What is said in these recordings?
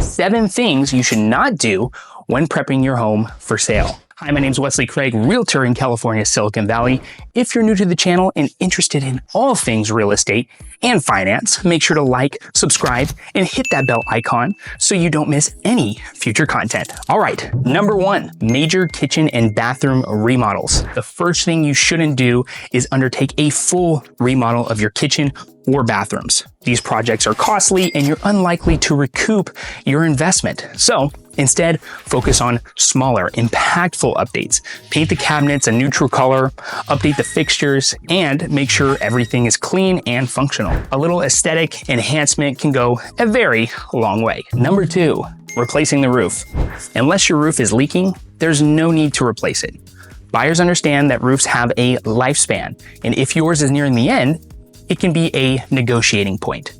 7 things you should not do when prepping your home for sale. Hi, my name is Wesley Craig, realtor in California, Silicon Valley. If you're new to the channel and interested in all things real estate and finance, make sure to like, subscribe, and hit that bell icon so you don't miss any future content. All right, number 1, major kitchen and bathroom remodels. The first thing you shouldn't do is undertake a full remodel of your kitchen or bathrooms. These projects are costly and you're unlikely to recoup your investment. So instead, focus on smaller, impactful updates. Paint the cabinets a neutral color, update the fixtures, and make sure everything is clean and functional. A little aesthetic enhancement can go a very long way. Number 2, replacing the roof. Unless your roof is leaking, there's no need to replace it. Buyers understand that roofs have a lifespan, and if yours is nearing the end, it can be a negotiating point.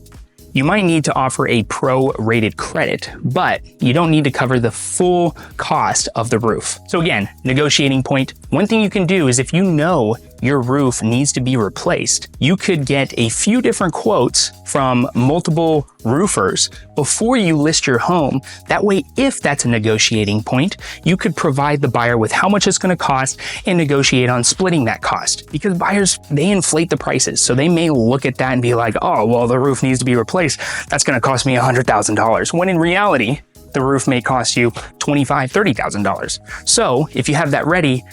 You might need to offer a pro-rated credit, but you don't need to cover the full cost of the roof. So again, negotiating point. One thing you can do is if you know your roof needs to be replaced, you could get a few different quotes from multiple roofers before you list your home. That way, if that's a negotiating point, you could provide the buyer with how much it's going to cost and negotiate on splitting that cost. Because buyers, they inflate the prices. So they may look at that and be like, oh, well, the roof needs to be replaced. That's going to cost me $100,000. When in reality, the roof may cost you $25,000, $30,000. So if you have that ready,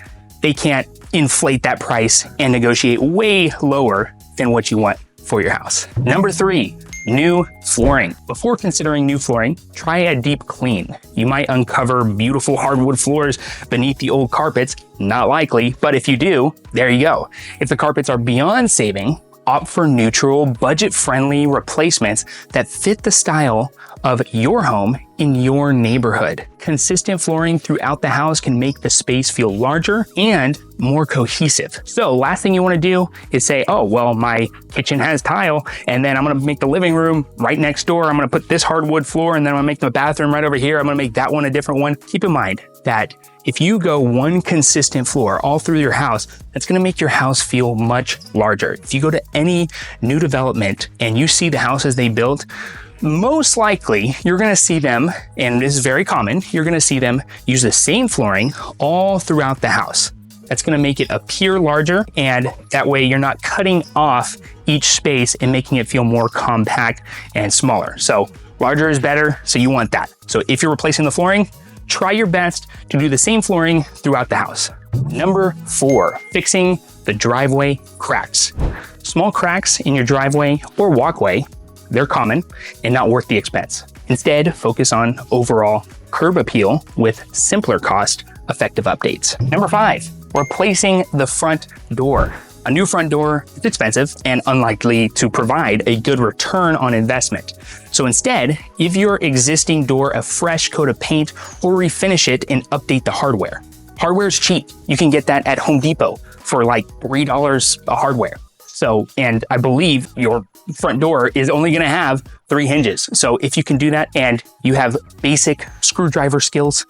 they can't inflate that price and negotiate way lower than what you want for your house. Number 3, new flooring. Before considering new flooring, try a deep clean. You might uncover beautiful hardwood floors beneath the old carpets. Not likely, but if you do, there you go. If the carpets are beyond saving, opt for neutral, budget-friendly replacements that fit the style of your home in your neighborhood. Consistent flooring throughout the house can make the space feel larger and more cohesive. So last thing you want to do is say, oh, well, my kitchen has tile, and then I'm going to make the living room right next door. I'm going to put this hardwood floor, and then I'm going to make the bathroom right over here. I'm going to make that one a different one. Keep in mind that if you go one consistent floor all through your house, that's going to make your house feel much larger. If you go to any new development and you see the houses they built, most likely you're going to see them, and this is very common, you're going to see them use the same flooring all throughout the house. That's going to make it appear larger, and that way you're not cutting off each space and making it feel more compact and smaller. So larger is better, so you want that. So if you're replacing the flooring, try your best to do the same flooring throughout the house. Number 4, fixing the driveway cracks. Small cracks in your driveway or walkway, they're common and not worth the expense. Instead, focus on overall curb appeal with simpler cost-effective updates. Number 5, replacing the front door. A new front door is expensive and unlikely to provide a good return on investment. So instead, give your existing door a fresh coat of paint or refinish it and update the hardware. Hardware is cheap. You can get that at Home Depot for like $3 a hardware. So, and I believe your front door is only going to have 3 hinges. So if you can do that and you have basic screwdriver skills,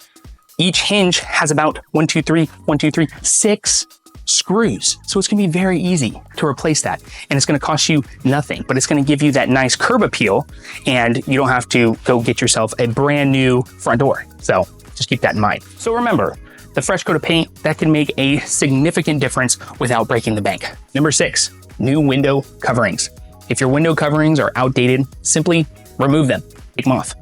each hinge has about 6 screws. So it's going to be very easy to replace that. And it's going to cost you nothing, but it's going to give you that nice curb appeal, and you don't have to go get yourself a brand new front door. So just keep that in mind. So remember, the fresh coat of paint, that can make a significant difference without breaking the bank. Number 6, new window coverings. If your window coverings are outdated, simply remove them, take them off.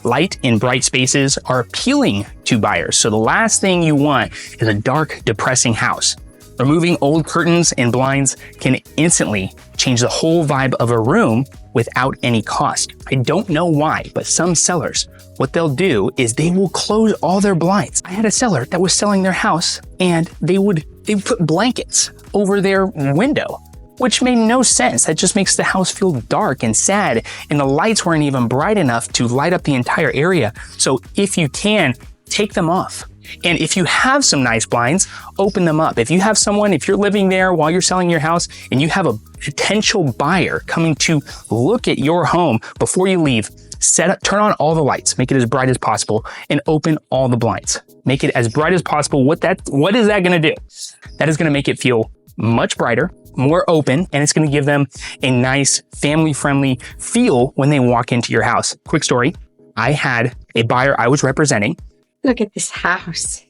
Light and bright spaces are appealing to buyers. So the last thing you want is a dark, depressing house. Removing old curtains and blinds can instantly change the whole vibe of a room without any cost. I don't know why, but some sellers, what they'll do is they will close all their blinds. I had a seller that was selling their house, and they would put blankets over their window, which made no sense. That just makes the house feel dark and sad, and the lights weren't even bright enough to light up the entire area. So if you can, take them off. And if you have some nice blinds, open them up. If you're living there while you're selling your house and you have a potential buyer coming to look at your home before you leave, turn on all the lights, make it as bright as possible, and open all the blinds. Make it as bright as possible. What is that gonna do? That is gonna make it feel much brighter, more open, and it's gonna give them a nice family-friendly feel when they walk into your house. Quick story. I had a buyer I was representing. Look at this house.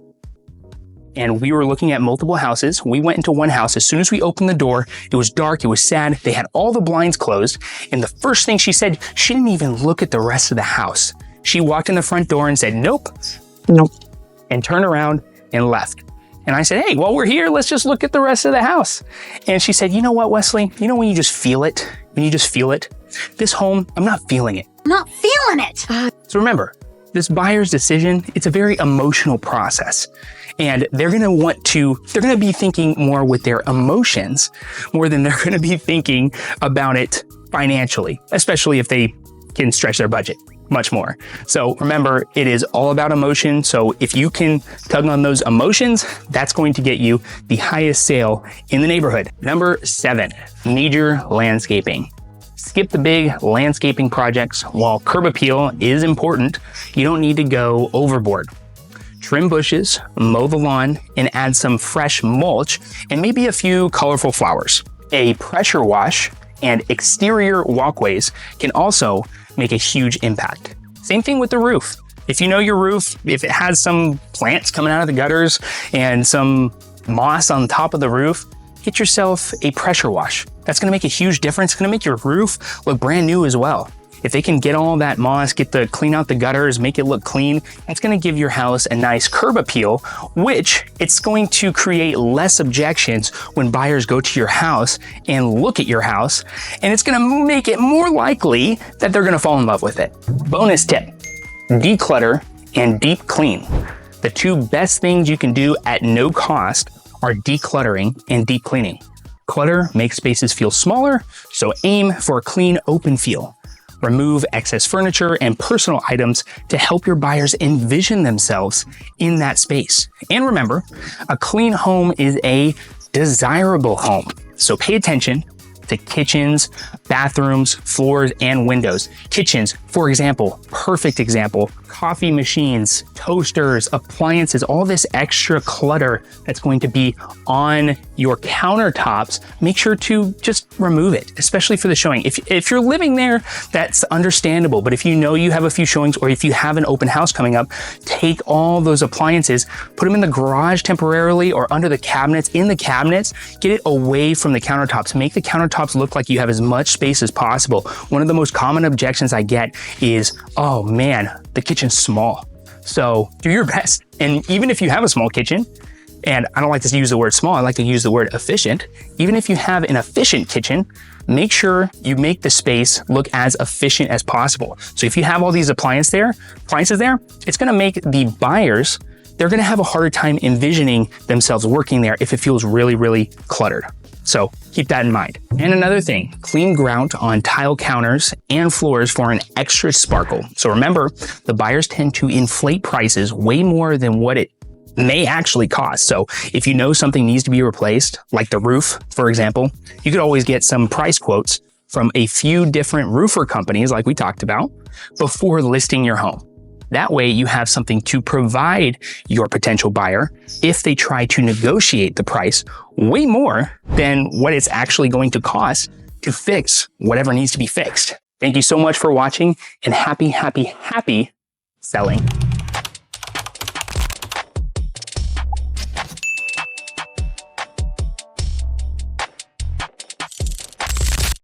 And we were looking at multiple houses. We went into one house. As soon as we opened the door, it was dark, it was sad. They had all the blinds closed. And the first thing she said, she didn't even look at the rest of the house. She walked in the front door and said, nope. Nope. And turned around and left. And I said, hey, while we're here, let's just look at the rest of the house. And she said, you know what, Wesley? You know when you just feel it? When you just feel it? This home, I'm not feeling it. I'm not feeling it. So remember, this buyer's decision, it's a very emotional process. And they're going to be thinking more with their emotions more than they're going to be thinking about it financially, especially if they can stretch their budget much more. So remember, it is all about emotion. So if you can tug on those emotions, that's going to get you the highest sale in the neighborhood. Number 7, major landscaping. Skip the big landscaping projects. While curb appeal is important, you don't need to go overboard. Trim bushes, mow the lawn, and add some fresh mulch and maybe a few colorful flowers. A pressure wash and exterior walkways can also make a huge impact. Same thing with the roof. If you know your roof, if it has some plants coming out of the gutters and some moss on top of the roof, get yourself a pressure wash. That's gonna make a huge difference. It's gonna make your roof look brand new as well. If they can get all that moss, clean out the gutters, make it look clean, that's gonna give your house a nice curb appeal, which it's going to create less objections when buyers go to your house and look at your house, and it's gonna make it more likely that they're gonna fall in love with it. Bonus tip, declutter and deep clean. The two best things you can do at no cost are decluttering and deep cleaning. Clutter makes spaces feel smaller, so aim for a clean, open feel. Remove excess furniture and personal items to help your buyers envision themselves in that space. And remember, a clean home is a desirable home. So pay attention to kitchens, bathrooms, floors, and windows. Kitchens, for example, perfect example, coffee machines, toasters, appliances, all this extra clutter that's going to be on your countertops, make sure to just remove it, especially for the showing. If you're living there, that's understandable. But if you know you have a few showings or if you have an open house coming up, take all those appliances, put them in the garage temporarily or under the cabinets, in the cabinets, get it away from the countertops. Make the countertops look like you have as much space as possible. One of the most common objections I get is, oh man, the kitchen's small. So do your best. And even if you have a small kitchen, and I don't like to use the word small, I like to use the word efficient. Even if you have an efficient kitchen, make sure you make the space look as efficient as possible. So if you have all these appliances there, it's gonna make the buyers, they're gonna have a harder time envisioning themselves working there if it feels really, really cluttered. So keep that in mind. And another thing, clean grout on tile counters and floors for an extra sparkle. So remember, the buyers tend to inflate prices way more than what it may actually cost. So if you know something needs to be replaced, like the roof, for example, you could always get some price quotes from a few different roofer companies like we talked about before listing your home. That way you have something to provide your potential buyer if they try to negotiate the price way more than what it's actually going to cost to fix whatever needs to be fixed. Thank you so much for watching and happy selling.